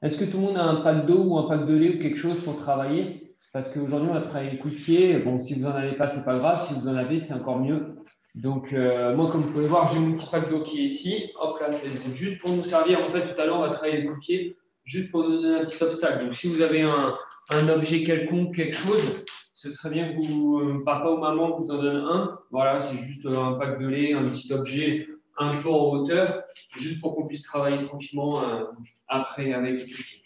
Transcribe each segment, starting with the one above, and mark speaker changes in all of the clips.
Speaker 1: Est-ce que tout le monde a un pack d'eau ou un pack de lait ou quelque chose pour travailler? Parce qu'aujourd'hui, on va travailler les coups de pied. Bon, si vous n'en avez pas, c'est pas grave. Si vous en avez, c'est encore mieux. Donc, moi, comme vous pouvez voir, j'ai mon petit pack d'eau qui est ici. Hop là, c'est juste pour nous servir. En fait, tout à l'heure, on va travailler les coups de pied juste pour nous donner un petit obstacle. Donc, si vous avez un objet quelconque, quelque chose, ce serait bien que papa ou maman vous en donne un. Voilà, c'est juste un pack de lait, un petit objet un peu en hauteur, juste pour qu'on puisse travailler tranquillement après avec les pieds.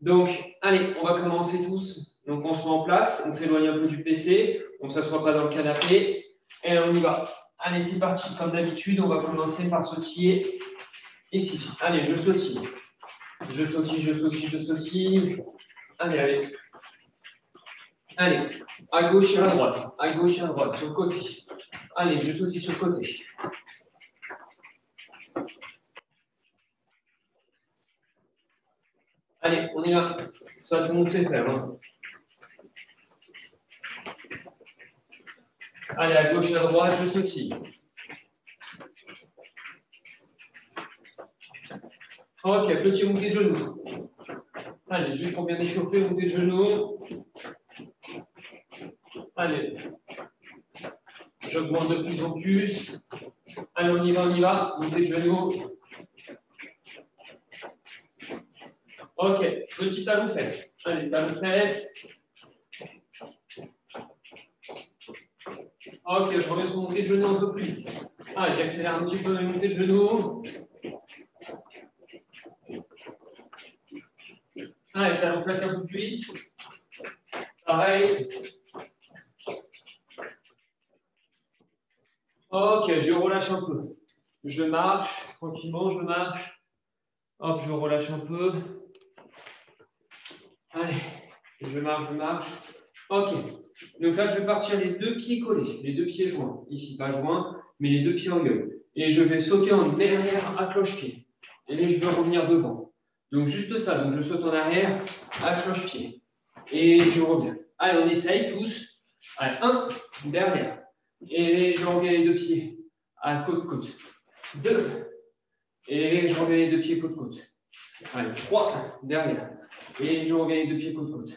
Speaker 1: Donc, allez, on va commencer tous. Donc, on se met en place, on s'éloigne un peu du PC, on ne s'assoit pas dans le canapé, et on y va. Allez, c'est parti. Comme d'habitude, on va commencer par sautiller ici. Allez, je sautille. Je sautille, je sautille, je sautille. Allez, allez. Allez, à gauche et à droite, à gauche et à droite, sur le côté. Allez, je sautille sur le côté. Allez, on y va. Ça va tout le monde sait faire. Hein. Allez, à gauche et à droite, je sautille. Ok, petit montée de genoux. Allez, juste pour bien échauffer, montée de genoux. Allez. J'augmente de plus en plus. Allez, on y va, on y va. Montée de genoux. Ok, petit talon fesse. Allez, talon fesse. Ok, je remets sur montée de genoux un peu plus vite. Allez, j'accélère un petit peu la montée de genoux. Allez, talon fesse un peu plus vite. Pareil. Ok, je relâche un peu. Je marche, tranquillement, je marche. Hop, je relâche un peu. Allez, je marche, je marche. Ok, donc là, je vais partir les deux pieds collés, les deux pieds joints. Ici, pas joints, mais les deux pieds en gueule. Et je vais sauter en arrière à cloche-pied. Et là, je vais revenir devant. Donc, juste ça. Donc, je saute en arrière à cloche-pied. Et je reviens. Allez, on essaye tous. Allez, un, derrière. Et je reviens les deux pieds à côte-côte. Deux. Et je reviens les deux pieds côte-côte. Allez, 3, derrière. Et je reviens les deux pieds côte-côte.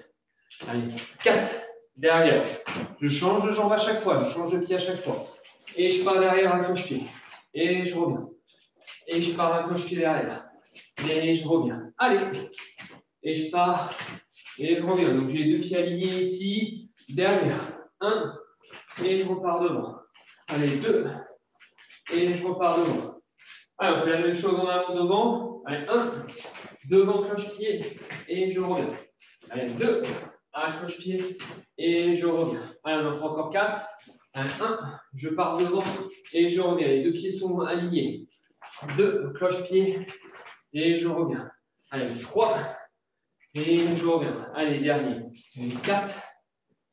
Speaker 1: Allez, 4, derrière. Je change de jambe à chaque fois, je change de pied à chaque fois. Et je pars derrière à cloche-pied. Et je reviens. Et je pars à cloche-pied derrière. Et je reviens. Allez. Et je pars. Et je reviens. Donc j'ai les deux pieds alignés ici. Derrière. 1. Et je repars devant. Allez, 2. Et je repars devant. Allez, on fait la même chose en avant devant. Allez, 1. Devant cloche-pied. Et je reviens. Allez, 2. À cloche-pied. Et je reviens. Allez, on en fait encore 4. Allez, 1. Je pars devant. Et je reviens. Les deux pieds sont alignés. 2. Cloche-pied. Et je reviens. Allez, 3. Et je reviens. Allez, dernier. 4.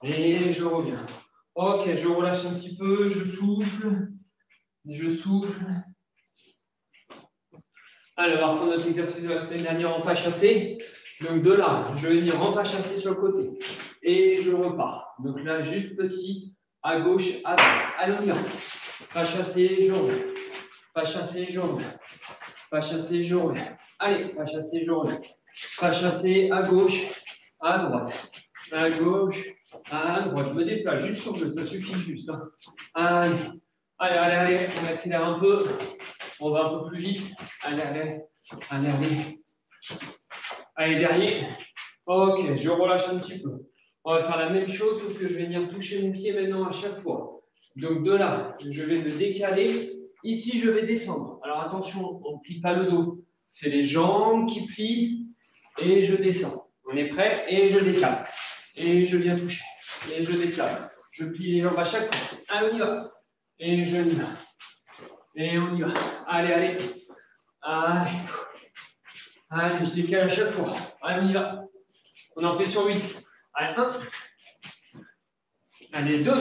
Speaker 1: Et je reviens. Ok, je relâche un petit peu. Je souffle. Je souffle. Allez, on va reprendre notre exercice de la semaine dernière en pas chassé. Donc de là, je vais venir en pas chassé sur le côté. Et je repars. Donc là, juste petit, à gauche, à droite. Allez, on y va. Pas chassé, je reviens. Pas chassé, je reviens. Pas chassé, je reviens. Allez, pas chassé, je reviens. Pas chassé, à gauche, à droite. À gauche, à droite. Je me déplace juste sur deux, ça suffit juste. Hein. Allez, allez, allez, allez, on accélère un peu. On va un peu plus vite. Allez, allez, allez, allez. Allez, dernier. Ok, je relâche un petit peu. On va faire la même chose, sauf que je vais venir toucher mon pied maintenant à chaque fois. Donc de là, je vais me décaler. Ici, je vais descendre. Alors attention, on ne plie pas le dos. C'est les jambes qui plient et je descends. On est prêt? Et je décale. Et je viens toucher. Et je décale. Je plie les jambes à chaque fois. Allez, on y va. Et je y vais. Et on y va. Allez, allez. Allez. Allez, je décale à chaque fois. Allez, on y va. On en fait sur 8. Allez, 1. Allez, 2.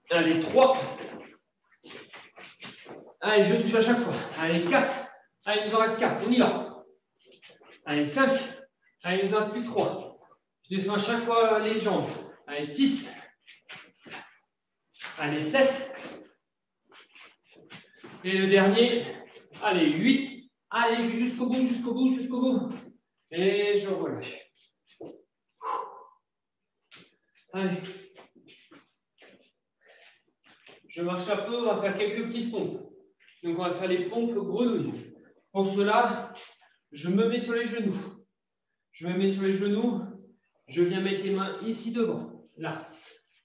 Speaker 1: Allez, 3. Allez, je touche à chaque fois. Allez, 4. Allez, il nous en reste 4. On y va. Allez, 5. Allez, il nous en reste plus que 3. Je descends à chaque fois les jambes. Allez, 6. Allez, 7. Et le dernier. Allez, 8. Allez, jusqu'au bout, jusqu'au bout, jusqu'au bout. Et je relâche. Allez. Je marche un peu, on va faire quelques petites pompes. Donc, on va faire les pompes grenouilles. Pour cela, je me mets sur les genoux. Je me mets sur les genoux. Je viens mettre les mains ici devant. Là.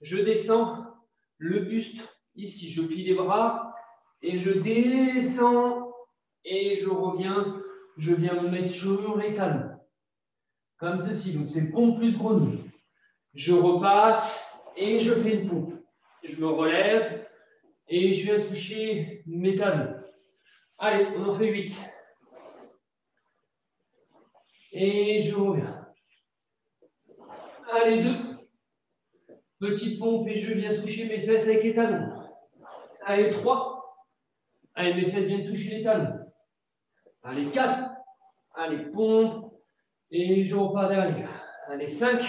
Speaker 1: Je descends le buste ici. Je plie les bras et je descends et je reviens. Je viens me mettre sur les talons. Comme ceci. Donc, c'est pompe plus grenouille. Je repasse et je fais une pompe. Je me relève et je viens toucher mes talons. Allez, on en fait 8. Et je reviens. Allez, 2. Petite pompe et je viens toucher mes fesses avec les talons. Allez, 3. Allez, mes fesses viennent toucher les talons. Allez, 4. Allez, pompe. Et je repars derrière. Allez, 5.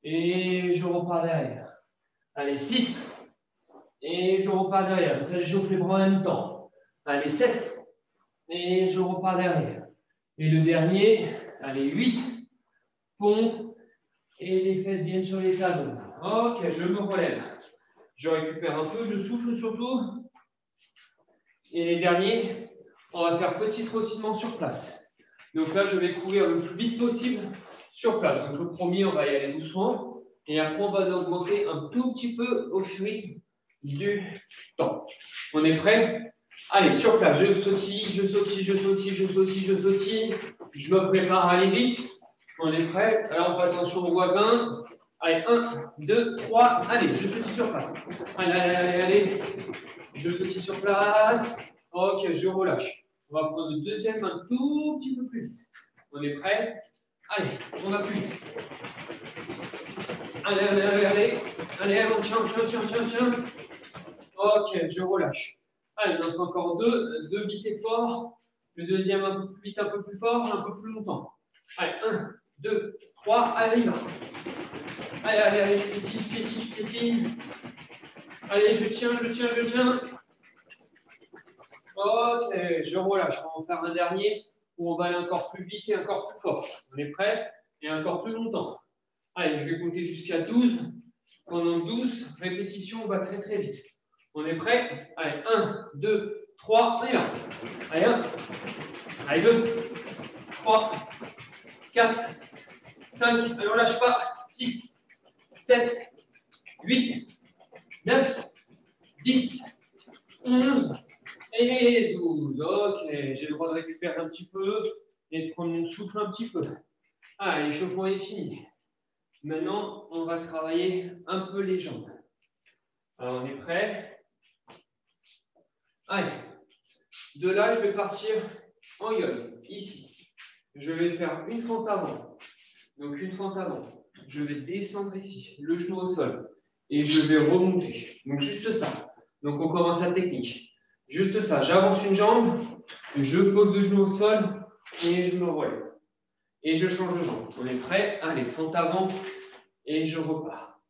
Speaker 1: Et je repars derrière. Allez, 6. Et je repars derrière. Ça, je chauffe les bras en même temps. Allez, 7. Et je repars derrière. Et le dernier, allez, 8. Pompe. Et les fesses viennent sur les talons. Ok, je me relève. Je récupère un peu, je souffle surtout. Et les derniers, on va faire petit trottement sur place. Donc là, je vais courir le plus vite possible sur place. Donc le premier, on va y aller doucement. Et après, on va augmenter un tout petit peu au fil du temps. On est prêt? Allez, sur place, je sautille, je sautille, je sautille, je sautille, je sautille. Je me prépare à aller vite. On est prêt? Alors, on fait attention aux voisins. Allez, 1, 2, 3. Allez, je sautille sur place. Allez, allez, allez, allez. Je sautille sur place. Ok, je relâche. On va prendre le deuxième un tout petit peu plus vite. On est prêt? Allez, on va plus vite. Allez, allez, allez, allez. Allez, on tient, on tient, on tient, on tient, on tient. Ok, je relâche. Allez, on en fait encore 2. 2 vite et fort. Le deuxième un peu plus vite, un peu plus fort, un peu plus longtemps. Allez, 1, 2, 3. Allez, là. Allez, allez, allez, pétille, pétille, pétille. Allez, je tiens, je tiens, je tiens. Ok, je relâche. On va en faire un dernier où on va aller encore plus vite et encore plus fort. On est prêt? Et encore plus longtemps. Allez, je vais compter jusqu'à 12. Pendant 12 répétitions, on va très très vite. On est prêt? Allez, 1, 2, 3, et là. Allez, 1. Allez, 2, 3, 4, 5. Allez, on lâche pas. 6, 7, 8, 9, 10, 11 et 12. Ok, j'ai le droit de récupérer un petit peu et de prendre mon souffle un petit peu. Allez, l'échauffement est fini. Maintenant, on va travailler un peu les jambes. Alors, on est prêt? Allez, de là, je vais partir en yoga, ici. Je vais faire une fente avant. Donc, une fente avant. Je vais descendre ici, le genou au sol. Et je vais remonter. Donc, juste ça. Donc, on commence la technique. Juste ça. J'avance une jambe, je pose le genou au sol et je me relève. Et je change de jambe. On est prêt? Allez, fente avant et je repars.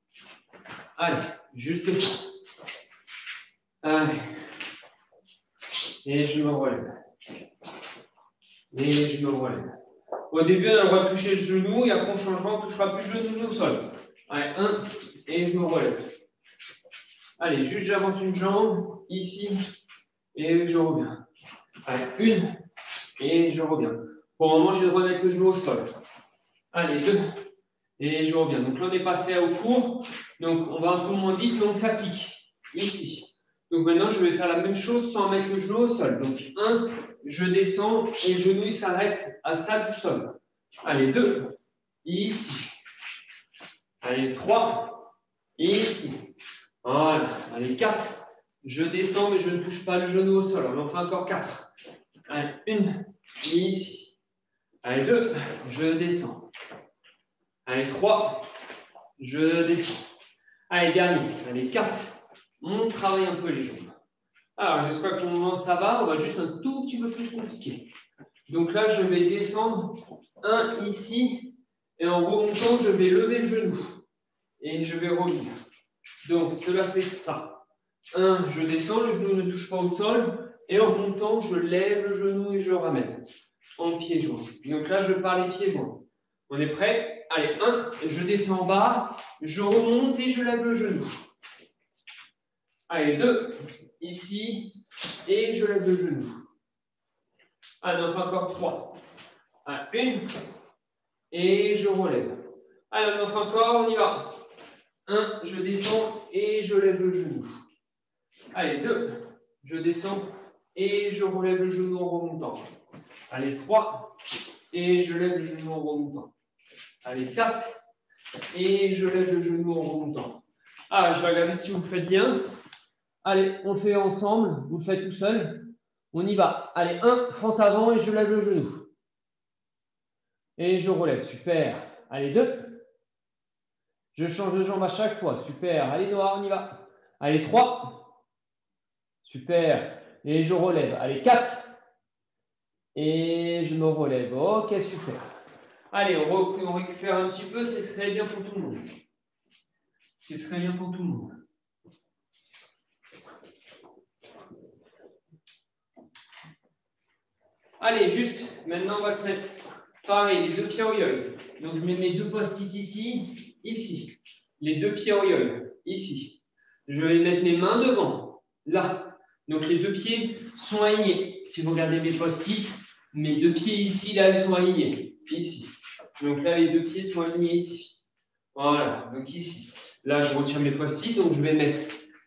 Speaker 1: Allez, juste ça. Allez. Et je me relève. Et je me relève. Au début, on a le droit de toucher le genou et après, on changera, on ne touchera plus le genou au sol. Allez, 1 et je me relève. Allez, juste j'avance une jambe ici et je reviens. Allez, 1 et je reviens. Pour le moment, j'ai le droit de mettre le genou au sol. Allez, 2 et je reviens. Donc là, on est passé au cours. Donc, on va un peu moins vite, mais on s'applique. Ici. Donc maintenant, je vais faire la même chose sans mettre le genou au sol. Donc 1, je descends et le genou s'arrête à ça du sol. Allez, 2, ici. Allez, 3, ici. Voilà. Allez, 4, je descends mais je ne touche pas le genou au sol. On en fait encore 4. Allez, 1, ici. Allez, 2, je descends. Allez, 3, je descends. Allez, dernier. Allez, 4. On travaille un peu les jambes. Alors, j'espère que pour le moment ça va. On va juste un tout petit peu plus compliqué. Donc là, je vais descendre 1 ici. Et en remontant, je vais lever le genou. Et je vais revenir. Donc, cela fait ça. 1, je descends, le genou ne touche pas au sol. Et en montant, je lève le genou et je le ramène en pied joint. Donc là, je pars les pieds joints. On est prêt? Allez, 1, je descends en bas, je remonte et je lève le genou. Allez, 2, ici, et je lève le genou. Allez, on fait encore 3. Allez, 1, et je relève. Allez, on en fait encore, on y va. 1, je descends et je lève le genou. Allez, 2, je descends et je relève le genou en remontant. Allez, 3, et je lève le genou en remontant. Allez, 4, et je lève le genou en remontant. Ah, je vais regarder si vous le faites bien. Allez, on le fait ensemble, vous le faites tout seul. On y va. Allez, 1, fente avant et je lève le genou. Et je relève, super. Allez, 2. Je change de jambe à chaque fois, super. Allez, Noah, on y va. Allez, 3. Super. Et je relève. Allez, 4. Et je me relève. Ok, super. Allez, on récupère un petit peu, c'est très bien pour tout le monde. C'est très bien pour tout le monde. Allez, juste, maintenant on va se mettre pareil, les 2 pieds en yo-yo. Donc je mets mes 2 post-it ici, ici. Les 2 pieds en yo-yo, ici. Je vais mettre mes mains devant, là. Donc les 2 pieds sont alignés. Si vous regardez mes post-it, mes 2 pieds ici, là, ils sont alignés. Ici. Donc là, les 2 pieds sont alignés ici. Voilà, donc ici. Là, je retire mes post-it, donc je vais mettre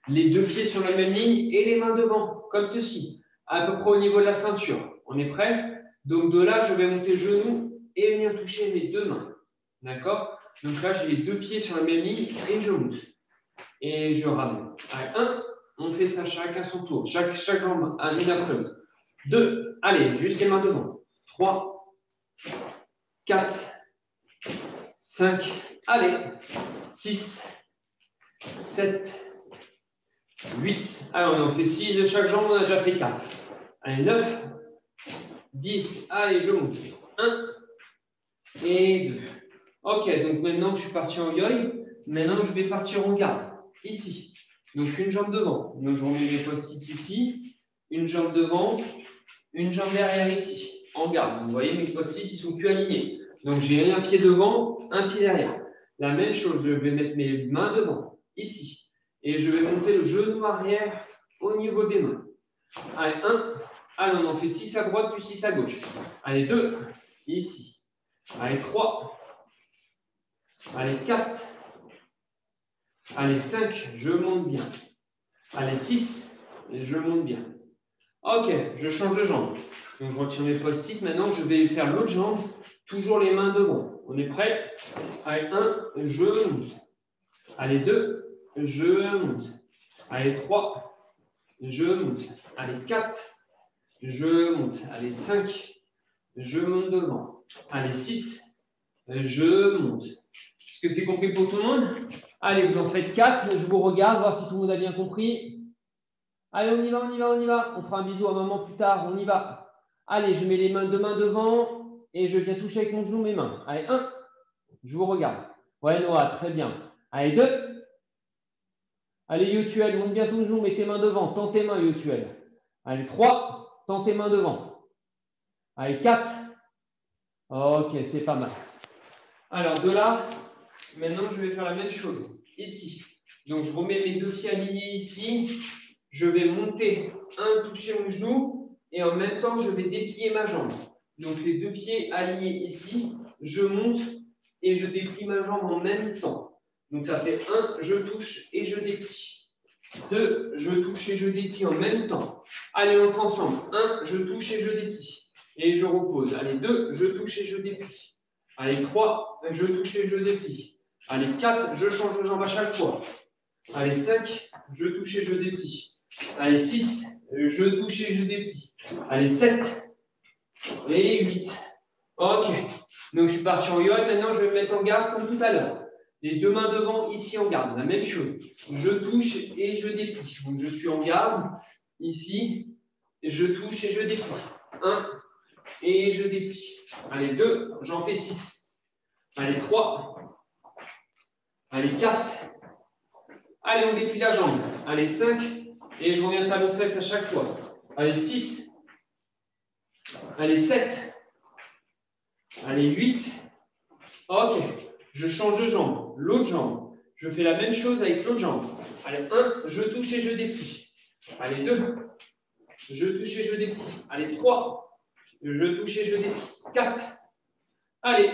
Speaker 1: les 2 pieds sur la même ligne et les mains devant, comme ceci, à peu près au niveau de la ceinture. On est prêt? Donc de là, je vais monter le genou et venir toucher mes 2 mains. D'accord? Donc là, j'ai les 2 pieds sur la même ligne et je monte. Et je ramène. Allez, 1, on fait ça chacun son tour. Chaque jambe, une après l'autre. 2, allez, juste les mains devant. 3, 4, 5, allez, 6, 7, 8. Alors, on en fait 6 de chaque jambe, on a déjà fait 4. Allez, 9, 10. Allez, je monte. 1 et 2. Ok, donc maintenant que je suis parti en yo-yo, maintenant je vais partir en garde. Ici. Donc une jambe devant. Donc je remets mes post-it ici. Une jambe devant. Une jambe derrière ici. En garde. Vous voyez, mes post-it, ils sont plus alignés. Donc j'ai un pied devant, un pied derrière. La même chose, je vais mettre mes mains devant. Ici. Et je vais monter le genou arrière au niveau des mains. Allez, 1. Allez, on en fait 6 à droite plus 6 à gauche. Allez, 2. Ici. Allez, 3. Allez, 4. Allez, 5. Je monte bien. Allez, 6. Et je monte bien. Ok, je change de jambe. Donc, je retire mes post-it. Maintenant, je vais faire l'autre jambe. Toujours les mains devant. On est prêt? Allez, 1. Je monte. Allez, 2. Je monte. Allez, 3. Je monte. Allez, 4. Je monte. Allez, 5. Je monte devant. Allez, 6. Je monte. Est-ce que c'est compris pour tout le monde? Allez, vous en faites 4. Je vous regarde, voir si tout le monde a bien compris. Allez, on y va, on y va, on y va. On fera un bisou à maman plus tard. On y va. Allez, je mets les mains 2 mains devant et je viens toucher avec mon genou mes mains. Allez, 1. Je vous regarde. Ouais, Noah, très bien. Allez, 2. Allez, Yotuel, monte bien ton genou, mets tes mains devant. Tends tes mains, Yotuel. Allez, 3. Tends tes mains devant. Allez, 4. Ok, c'est pas mal. Alors, de là, maintenant, je vais faire la même chose. Ici. Donc, je remets mes 2 pieds alignés ici. Je vais monter, toucher mon genou. Et en même temps, je vais déplier ma jambe. Donc, les 2 pieds alignés ici. Je monte et je déplie ma jambe en même temps. Donc, ça fait 1, je touche et je déplie. 2, je touche et je déplie en même temps. Allez, on fait ensemble. 1, je touche et je déplie. Et je repose. Allez, 2, je touche et je déplie. Allez, 3, je touche et je déplie. Allez, 4, je change de jambe à chaque fois. Allez, 5, je touche et je déplie. Allez, 6, je touche et je déplie. Allez, 7 et 8. Ok. Donc, je suis parti en yo. Maintenant, je vais me mettre en garde comme tout à l'heure. Les 2 mains devant, ici en garde. La même chose. Je touche et je déplie. Donc, je suis en garde. Ici. Et je touche et je déplie. 1 et je déplie. Allez, 2, j'en fais 6. Allez, 3. Allez, 4. Allez, on déplie la jambe. Allez, 5. Et je reviens talon-fesse à chaque fois. Allez, 6. Allez, 7. Allez, 8. Ok. Je change de jambe. L'autre jambe. Je fais la même chose avec l'autre jambe. Allez, 1. Je touche et je déplie. Allez, 2. Je touche et je déplie. Allez, 3. Je touche et je déplie. 4. Allez,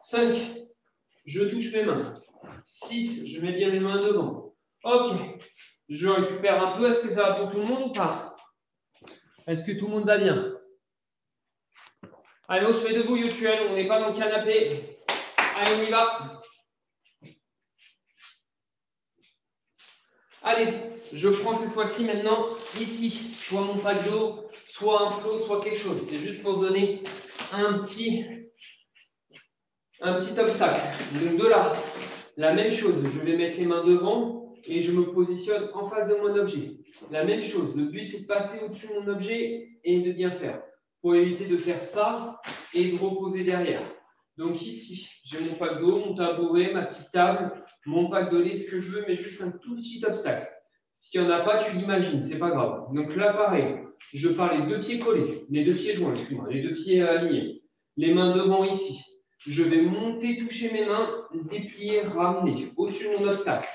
Speaker 1: 5. Je touche mes mains. 6. Je mets bien mes mains devant. Ok. Je récupère un peu. Est-ce que ça va pour tout le monde ou pas? Est-ce que tout le monde va bien? Allez, on se met debout, Yotuel. On n'est pas dans le canapé. Allez, on y va. Allez, je prends cette fois-ci maintenant ici, soit mon pack d'eau, soit un flot, soit quelque chose. C'est juste pour donner un petit obstacle. Donc de là, la même chose, je vais mettre les mains devant et je me positionne en face de mon objet. La même chose, le but c'est de passer au-dessus de mon objet et de bien faire. Pour éviter de faire ça et de reposer derrière. Donc ici, j'ai mon pack d'eau, mon tabouret, ma petite table, mon pack de lait, ce que je veux, mais juste un tout petit obstacle. S'il n'y en a pas, tu l'imagines, c'est pas grave. Donc là, pareil, je pars les deux pieds collés, les deux pieds joints, excuse-moi, les deux pieds alignés. Les mains devant ici. Je vais monter, toucher mes mains, déplier, ramener au-dessus de mon obstacle.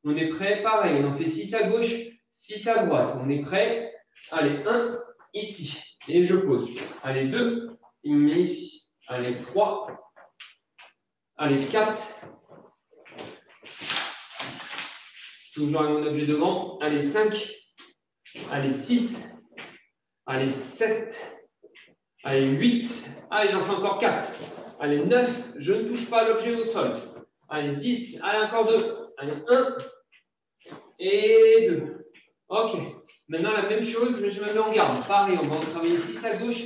Speaker 1: On est prêt? Pareil, on en fait 6 à gauche, 6 à droite. On est prêt? Allez, 1, ici. Et je pose. Allez, 2, il me met ici. Allez, 3. Allez, 4. Toujours avec mon objet devant. Allez, 5. Allez, 6. Allez, 7. Allez, 8. Allez, j'en fais encore 4. Allez, 9. Je ne touche pas l'objet au sol. Allez, 10. Allez, encore 2. Allez, 1. Et 2. Ok. Maintenant, la même chose, mais je me mets en garde. Pareil, on va en travailler 6 à gauche,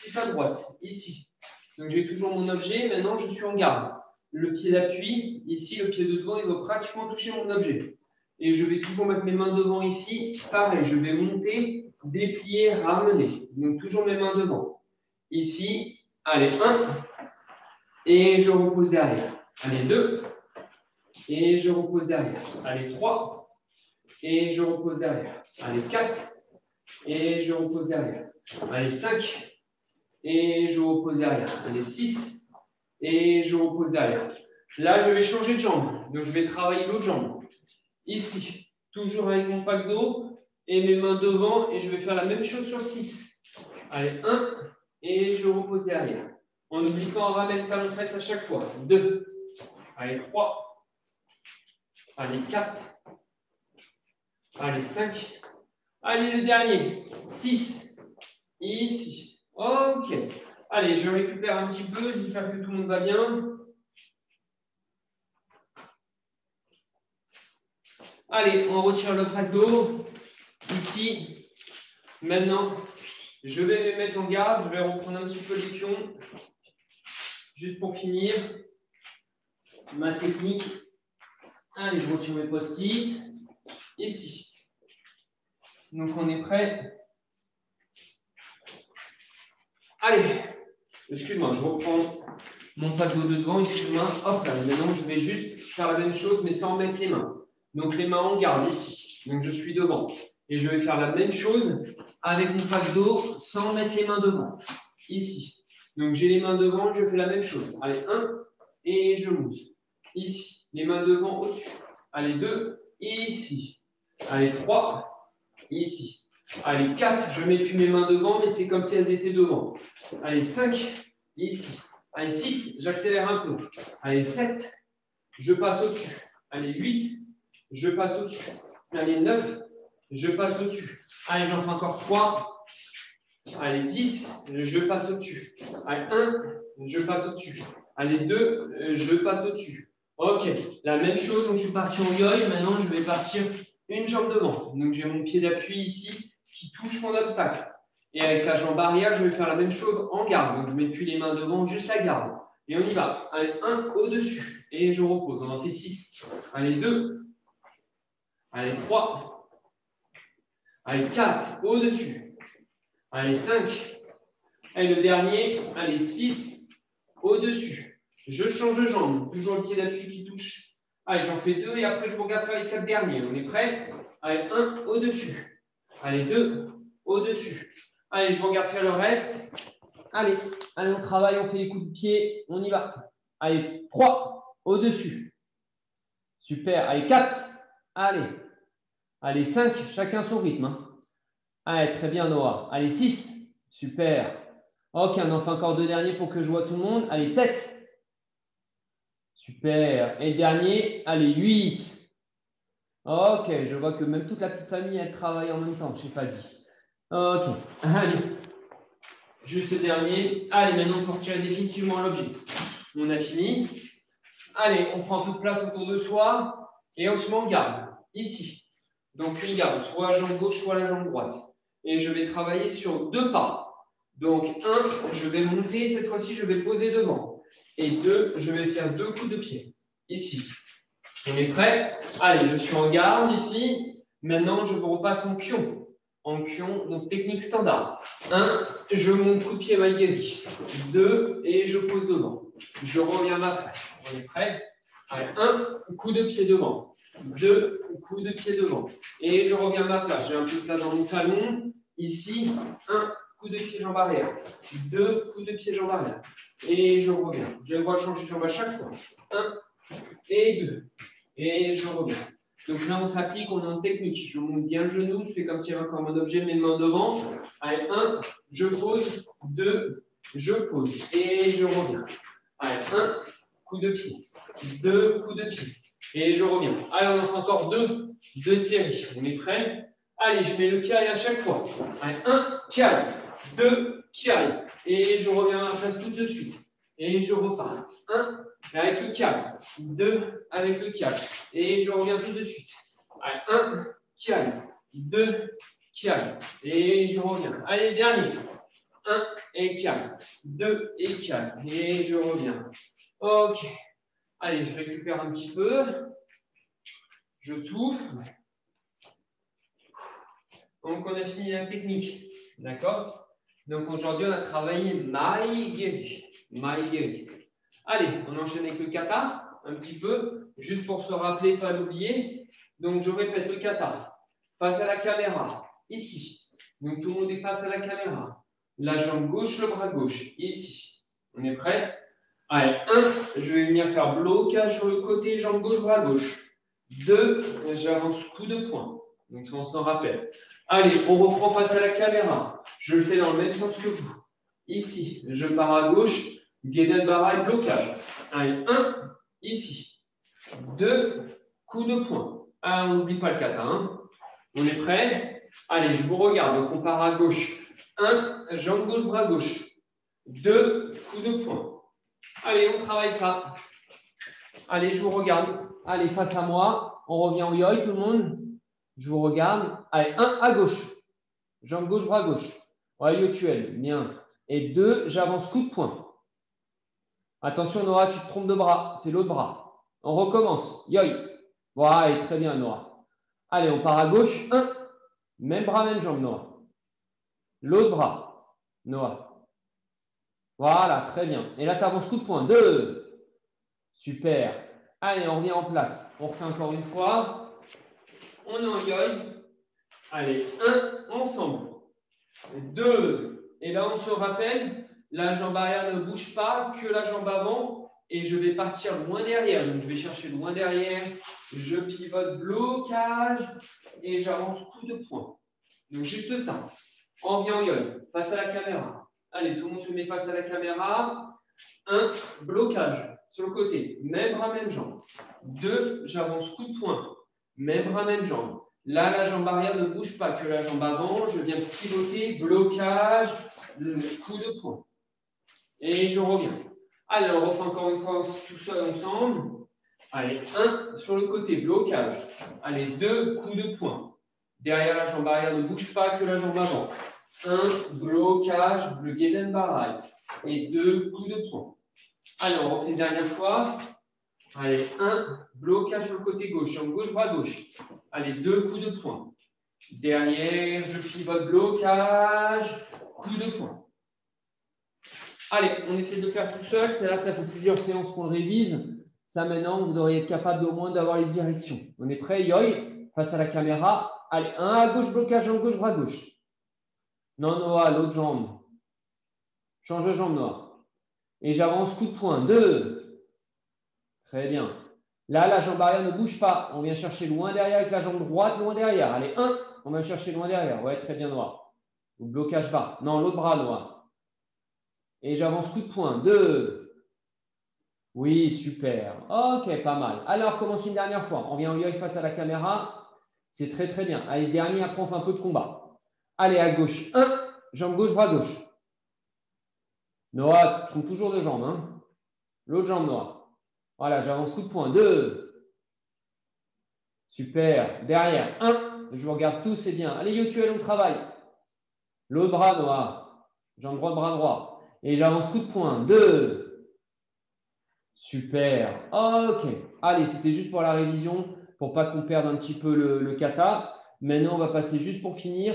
Speaker 1: 6 à droite. Ici. Donc, j'ai toujours mon objet. Maintenant, je suis en garde. Le pied d'appui, ici, le pied de devant, il doit pratiquement toucher mon objet. Et je vais toujours mettre mes mains devant ici. Pareil, je vais monter, déplier, ramener. Donc, toujours mes mains devant. Ici, allez, 1. Et je repose derrière. Allez, 2. Et je repose derrière. Allez, 3. Et je repose derrière. Allez, 4. Et je repose derrière. Allez, 5. Et je repose derrière. Allez, 6. Et je repose derrière. Là, je vais changer de jambe. Donc, je vais travailler l'autre jambe. Ici, toujours avec mon pack d'eau et mes mains devant. Et je vais faire la même chose sur 6. Allez, 1. Et je repose derrière. En n'oubliant pas, on ramène talon presse à chaque fois. 2. Allez, 3. Allez, 4. Allez, 5. Allez, le dernier. 6. Ici. Ok. Allez, je récupère un petit peu. J'espère que tout le monde va bien. Allez, on retire le pack d'eau. Ici. Maintenant, je vais me mettre en garde. Je vais reprendre un petit peu les pions. Juste pour finir. Ma technique. Allez, je retire mes post-it. Ici. Donc, on est prêt. Allez. Excuse-moi, je reprends mon pack d'eau de devant. Excuse-moi. Hop là. Maintenant, je vais juste faire la même chose, mais sans mettre les mains. Donc, les mains en garde ici. Donc, je suis devant. Et je vais faire la même chose avec mon pack d'eau sans mettre les mains devant. Ici. Donc, j'ai les mains devant, je fais la même chose. Allez, 1. Et je monte. Ici. Les mains devant, au-dessus. Allez, 2. Ici. Allez, 3. Ici. Allez, 4. Je ne mets plus mes mains devant, mais c'est comme si elles étaient devant. Allez, 5. Ici. Allez, 6. J'accélère un peu. Allez, 7. Je passe au-dessus. Allez, 8. Je passe au-dessus. Allez, 9. Je passe au-dessus. Allez, j'en fais encore 3. Allez, 10. Je passe au-dessus. Allez, 1. Je passe au-dessus. Allez, 2. Je passe au-dessus. Ok. La même chose. Donc, je suis parti en yoï. Maintenant, je vais partir une jambe devant. Donc, j'ai mon pied d'appui ici qui touche mon obstacle. Et avec la jambe arrière, je vais faire la même chose en garde. Donc, je ne mets plus les mains devant, juste la garde. Et on y va. Allez, 1 au-dessus. Et je repose. On en fait 6. Allez, 2. Allez, 3. Allez, 4. Au-dessus. Allez, 5. Allez, le dernier. Allez, 6. Au-dessus. Je change de jambe. Toujours le pied d'appui qui touche. Allez, j'en fais 2. Et après, je regarde faire les 4 derniers. On est prêt? Allez, 1 au-dessus. Allez, 2. au-dessus. Allez, je vous regarde faire le reste. Allez, allez, on travaille, on fait les coups de pied, on y va. Allez, 3, au-dessus. Super, allez, 4, allez. Allez, 5, chacun son rythme. Hein. Allez, très bien, Noah. Allez, 6, super. Ok, on en fait encore 2 derniers pour que je vois tout le monde. Allez, 7. Super. Et le dernier, allez, 8. Ok, je vois que même toute la petite famille, elle travaille en même temps, je n'ai pas dit. Ok, allez. Juste le dernier. Allez, maintenant, on peut retirer définitivement l'objet. On a fini. Allez, on prend toute place autour de soi et on se met en garde. Ici. Donc, une garde, soit la jambe gauche, soit la jambe droite. Et je vais travailler sur 2 pas. Donc, 1, je vais monter. Cette fois-ci, je vais le poser devant. Et 2, je vais faire 2 coups de pied. Ici. On est prêt? Allez, je suis en garde ici. Maintenant, je vous repasse en pion. En pion, donc technique standard. 1, je monte coup de pied Maïgeri. 2, et je pose devant. Je reviens à ma place. On est prêt? Allez, 1, coup de pied devant. 2, coup de pied devant. Et je reviens à ma place. J'ai un peu de place dans mon salon. Ici, 1, coup de pied jambe arrière. 2, coups de pied jambe arrière. Et je reviens. Je vais devoir changer de jambe à chaque fois. 1 et 2. Et je reviens. Donc là, on s'applique, on est en technique. Je monte bien le genou, je fais comme s'il y avait encore mon objet, mes mains devant. Allez, 1, je pose. 2, je pose. Et je reviens. Allez, 1, coup de pied. 2, coups de pied. Et je reviens. Allez, on en fait encore 2 séries. On est prêt? Allez, je mets le carré à chaque fois. Allez, 1, carré. 2, carré. Et je reviens à la place tout de suite. Et je repars. 1, avec le calme. 2, avec le calme. Et je reviens tout de suite. Allez, 1, calme. 2, calme. Et je reviens. Allez, dernier. 1 et calme. 2 et calme. Et je reviens. Ok. Allez, je récupère un petit peu. Je souffle. Donc, on a fini la technique. D'accord? Donc, aujourd'hui, on a travaillé Maïgeri. Maïgeri. Allez, on enchaîne avec le kata, un petit peu, juste pour se rappeler, pas l'oublier. Donc, je répète le kata. Face à la caméra, ici. Donc, tout le monde est face à la caméra. La jambe gauche, le bras gauche, ici. On est prêt? Allez, 1, je vais venir faire blocage sur le côté, jambe gauche, bras gauche. 2, j'avance coup de poing. Donc, ça, on s'en rappelle. Allez, on reprend face à la caméra. Je le fais dans le même sens que vous. Ici, je pars à gauche. Guédel Barai, blocage. Allez, 1, ici. 2, coup de poing. Ah, on n'oublie pas le kata. Hein. On est prêt? Allez, je vous regarde. Donc, on part à gauche. 1, jambe gauche, bras gauche. 2, coup de poing. Allez, on travaille ça. Allez, je vous regarde. Allez, face à moi. On revient au yoi, tout le monde. Je vous regarde. Allez, 1, à gauche. Jambe gauche, bras gauche. Ouais, yotuel. Bien. Et 2, j'avance coup de poing. Attention, Noah, tu te trompes de bras. C'est l'autre bras. On recommence. Yoi. Voilà, très bien, Noah. Allez, on part à gauche. 1. Même bras, même jambe, Noah. L'autre bras. Noah. Voilà, très bien. Et là, tu avances coup de poing. 2. Super. Allez, on revient en place. On refait encore une fois. On est en yoi. Allez, 1, ensemble. 2. Et là, on se rappelle, la jambe arrière ne bouge pas, que la jambe avant. Et je vais partir loin derrière. Donc, je vais chercher loin derrière. Je pivote, blocage. Et j'avance coup de poing. Donc, juste ça. On revient en yoi, face à la caméra. Allez, tout le monde se met face à la caméra. 1, blocage sur le côté. Même bras, même jambe. 2, j'avance coup de poing. Même bras, même jambe. Là, la jambe arrière ne bouge pas que la jambe avant. Je viens pivoter, blocage, le coup de poing. Et je reviens. Allez, on refait encore une fois tout seul ensemble. Allez, 1 sur le côté, blocage. Allez, 2 coups de poing. Derrière la jambe arrière ne bouge pas que la jambe avant. 1, blocage, le Gueden Barai. Et 2 coups de poing. Allez, on refait une dernière fois. Allez, 1, blocage sur le côté gauche, jambe gauche, bras gauche. Allez, 2 coups de poing. Derrière, je pivote, blocage, coup de poing. Allez, on essaie de le faire tout seul. C'est là, ça fait plusieurs séances qu'on le révise. Ça, maintenant, vous devriez être capable au moins d'avoir les directions. On est prêt, yoi, face à la caméra. Allez, 1 à gauche, blocage, jambe gauche, bras gauche. Non, Noah, l'autre jambe. Change de jambe, Noah. Et j'avance, coup de poing. 2. Très bien. Là, la jambe arrière ne bouge pas. On vient chercher loin derrière avec la jambe droite, loin derrière. Allez, 1. On va chercher loin derrière. Ouais, très bien, Noah. Ou blocage bas. Non, l'autre bras, Noah. Et j'avance, coup de poing. 2. Oui, super. Ok, pas mal. Alors, commence une dernière fois. On vient en yoï face à la caméra. C'est très, très bien. Allez, dernier, après, on fait un peu de combat. Allez, à gauche. 1. Jambe gauche, bras gauche. Noah, tu trouves toujours deux jambes. Hein. L'autre jambe, Noah. Voilà, j'avance, coup de poing. 2. Super. Derrière. 1. Je vous regarde tous, c'est bien. Allez, Yotuel, on travaille. L'autre bras, Noah. Jambe droite, bras droit. Et j'avance, coup de poing. 2. Super. Ok. Allez, c'était juste pour la révision, pour pas qu'on perde un petit peu le kata. Maintenant, on va passer juste pour finir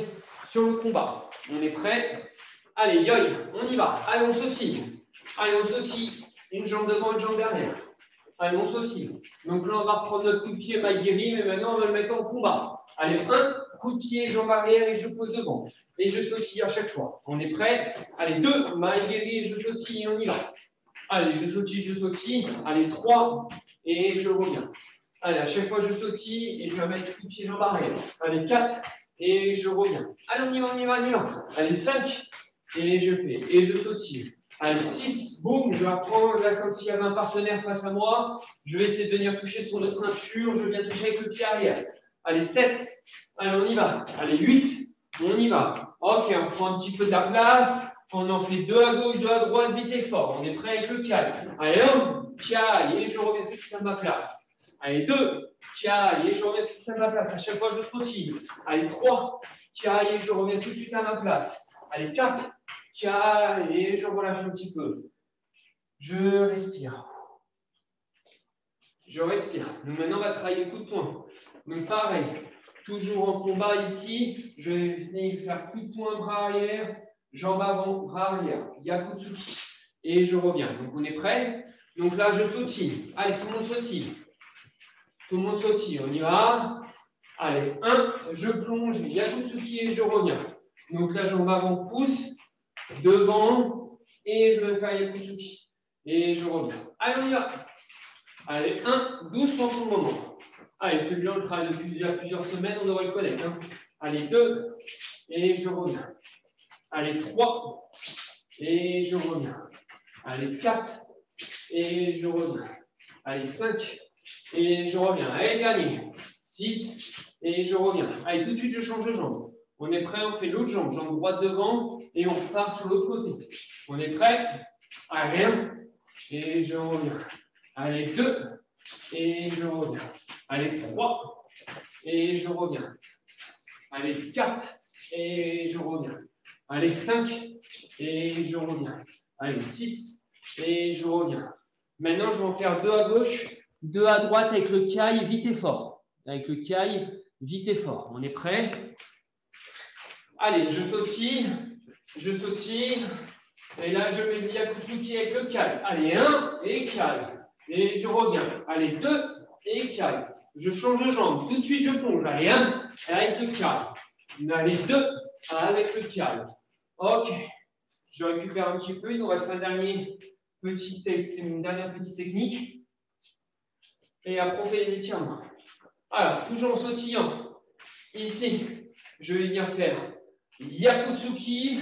Speaker 1: sur le combat. On est prêt? Allez, yoï, on y va. Allez, on sautille. Allez, on sautille. Une jambe devant, une jambe derrière. Allez, on sautille. Donc là, on va reprendre notre coup de pied Maïgiri, mais maintenant, on va le mettre en combat. Allez, 1, coup de pied, jambe arrière et je pose devant. Et je sautille à chaque fois. On est prêt? Allez, 2, Maïgiri, je sautille et on y va. Allez, je sautille, je sautille. Allez, 3, et je reviens. Allez, à chaque fois, je sautille et je vais mettre coup de pied, jambe arrière. Allez, 4, et je reviens. Allez, on y va, on y va, on y va. Allez, 5, et je fais. Et je sautille. Allez, 6, boum, je vais reprendre là comme s'il y avait un partenaire face à moi. Je vais essayer de venir toucher sur notre ceinture. Je viens toucher avec le pied arrière. Allez, 7, allez, on y va. Allez, 8, on y va. Ok, on prend un petit peu de la place. On en fait 2 à gauche, 2 à droite, vite et fort. On est prêt avec le pied. Allez, hop, pied, et je reviens tout de suite à ma place. Allez, 2, pied, et je reviens tout de suite à ma place. À chaque fois, je sautille. Allez, 3, pied, et je reviens tout de suite à ma place. Allez, 4, tiens, et je relâche un petit peu. Je respire. Je respire. Donc maintenant, on va travailler le coup de poing. Donc pareil, toujours en combat ici, je vais venir faire coup de poing, bras arrière, jambe avant, bras arrière. Yakutsuki. Et je reviens. Donc on est prêt? Donc là, je sautille. Allez, tout le monde sautille. Tout le monde sautille. On y va. Allez, 1, je plonge, Yakutsuki et je reviens. Donc là, jambe avant, pousse, devant, et je vais faire Yakutsuki. Et je reviens. Allez, on y va. Allez, 1, doucement pour le moment. Allez, celui-là, on le travaille depuis déjà plusieurs semaines, on devrait le connaître. Hein. Allez, 2, et je reviens. Allez, 3, et je reviens. Allez, 4, et je reviens. Allez, 5, et je reviens. Allez, dernier. 6, et je reviens. Allez, tout de suite, je change de jambe. On est prêt, on fait l'autre jambe. Jambe droite devant, et on repart sur l'autre côté. On est prêt? Allez, 1, et je reviens. Allez, 2, et je reviens. Allez, 3, et je reviens. Allez, 4, et je reviens. Allez, 5, et je reviens. Allez, 6, et je reviens. Maintenant, je vais en faire 2 à gauche, 2 à droite avec le kai, vite et fort. Avec le kai, vite et fort. On est prêt? Allez, je sautille, et là, je mets le Yakutsuki avec le kai. Allez, 1, et kai. Et je reviens. Allez, 2, et kai. Je change de jambe. Tout de suite, je plonge. Allez, 1, avec le kai. Allez, 2, avec le kai. Ok. Je récupère un petit peu. Il nous reste une dernière petite technique. Et après, on fait les étirements. Alors, toujours en sautillant. Ici, je vais venir faire Yakutsuki,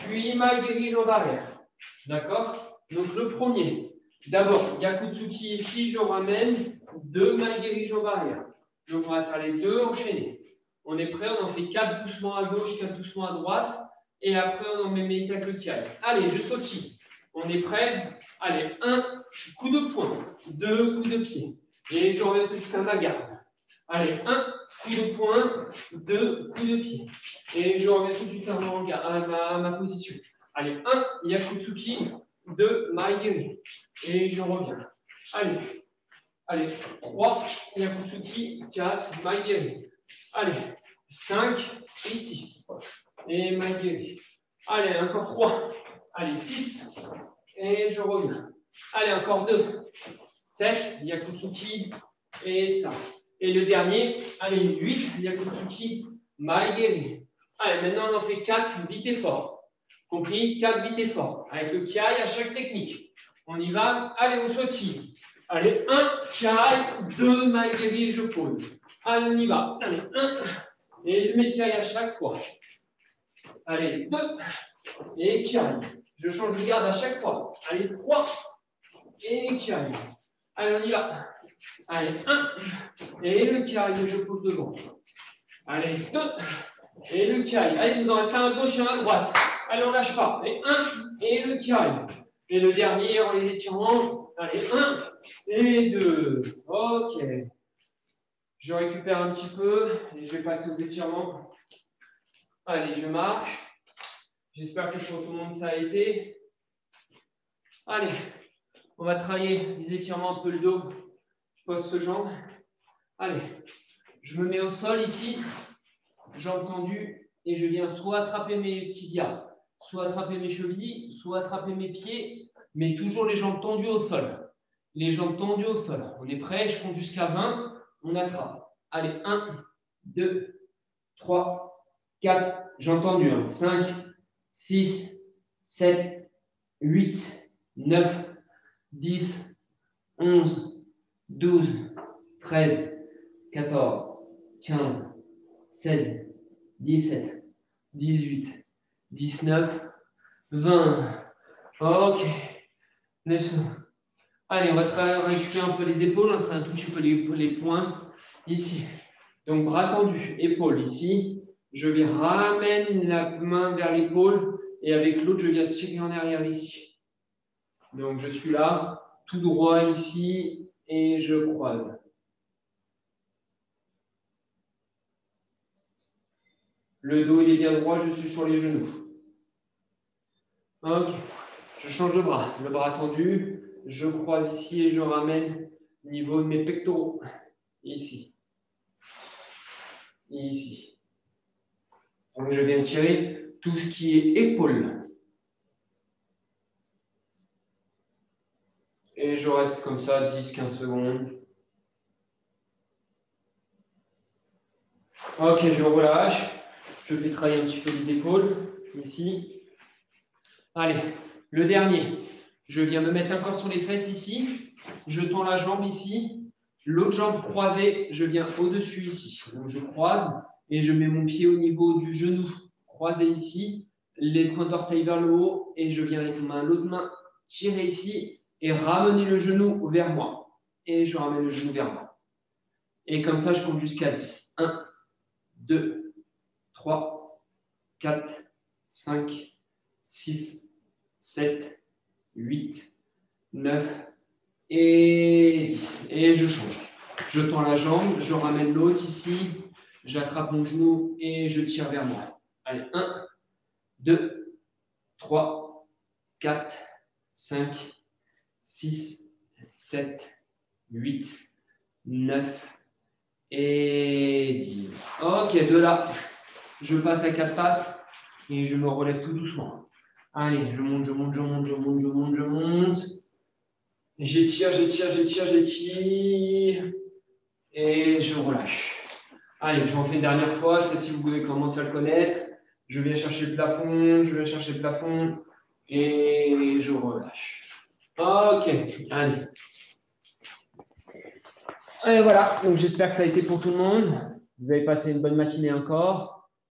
Speaker 1: puis Maigiri jambe arrière. D'accord? Donc, le premier. D'abord, Yakutsuki ici, je ramène 2 Maigiri jambe arrière. Donc, on va faire les 2 enchaînés. On est prêt, on en fait 4 doucement à gauche, 4 doucement à droite. Et après, on en met médite avec le kai. Allez, je sautille. On est prêt? Allez, 1 coup de poing, 2 coups de pied. Et je reviens tout de suite à ma garde. Allez, 1 coup de poing, 2 coups de pied. Et je reviens tout de suite à ma position. Allez, 1 Yakutsuki, 2 Maigiri. Et je reviens. Allez, 3 Yakutsuki, 4 Maigiri. Allez, 5 ici. Et Maigiri. Allez, encore 3. Allez, 6. Et je reviens. Allez, encore 2. 7 Yakutsuki. Et ça. Et le dernier, allez, 8 Yakutsuki, Maigiri. Allez, maintenant, on en fait 4 vite et fort. Compris? 4 vite et fort. Avec le kiai à chaque technique. On y va. Allez, on sautille. Allez, 1, kiai, 2, maigiri, je pose. Allez, on y va. Allez, 1. Et je mets le kiai à chaque fois. Allez, 2. Et kiai. Je change de garde à chaque fois. Allez, 3. Et kiai. Allez, on y va. Allez, 1. Et le kiai, je pose devant. Allez, 2. Et le kiai. Allez, nous en reste un à gauche et un à droite. Allez, on ne lâche pas. Et 1. Et le kiai. Et le dernier, on les étirements. Allez, 1 et 2. OK. Je récupère un petit peu et je vais passer aux étirements. Allez, je marche. J'espère que pour tout le monde, ça a été. Allez, on va travailler les étirements un peu le dos. Je pose ce jambe. Allez, je me mets au sol ici, jambes tendues, et je viens soit attraper mes tibias, soit attraper mes chevilles, soit attraper mes pieds, mais toujours les jambes tendues au sol. Les jambes tendues au sol. On est prêt, je compte jusqu'à 20, on attrape. Allez, 1, 2, 3, 4, jambes tendues, 5, 6, 7, 8, 9, 10, 11, 12, 13, 14, 15, 16, 17, 18, 19, 20. OK. Laisse. Allez, on va récupérer un peu les épaules, on va un tout petit peu les poings ici. Donc, bras tendus, épaules ici. Je vais ramener la main vers l'épaule et avec l'autre, je viens tirer en arrière ici. Donc, je suis là, tout droit ici et je croise. Le dos, il est bien droit, je suis sur les genoux. OK. Je change de bras. Le bras tendu. Je croise ici et je ramène au niveau de mes pectoraux. Ici. Et ici. Donc, je viens tirer tout ce qui est épaule. Et je reste comme ça 10-15 secondes. OK, je relâche. Je fais travailler un petit peu les épaules. Ici. Allez, le dernier. Je viens me mettre encore sur les fesses ici. Je tends la jambe ici. L'autre jambe croisée, je viens au-dessus ici. Donc, je croise et je mets mon pied au niveau du genou croisé ici. Les pointes d'orteil vers le haut et je viens avec l'autre main tirer ici et ramener le genou vers moi. Et je ramène le genou vers moi. Et comme ça, je compte jusqu'à 10. 1, 2, 3, 4, 5, 6, 7, 8, 9 et 10. Et je change. Je tends la jambe, je ramène l'autre ici, j'attrape mon genou et je tire vers moi. Allez, 1, 2, 3, 4, 5, 6, 7, 8, 9 et 10. OK, de là, je passe à 4 pattes et je me relève tout doucement. Allez, je monte, je monte, je monte, je monte, je monte, je monte. J'étire, j'étire, j'étire, j'étire. Et je relâche. Allez, je m'en fais une dernière fois. Celle-ci, vous pouvez commencer à le connaître. Je viens chercher le plafond, je viens chercher le plafond. Et je relâche. OK, allez. Et voilà, donc j'espère que ça a été pour tout le monde. Vous avez passé une bonne matinée encore.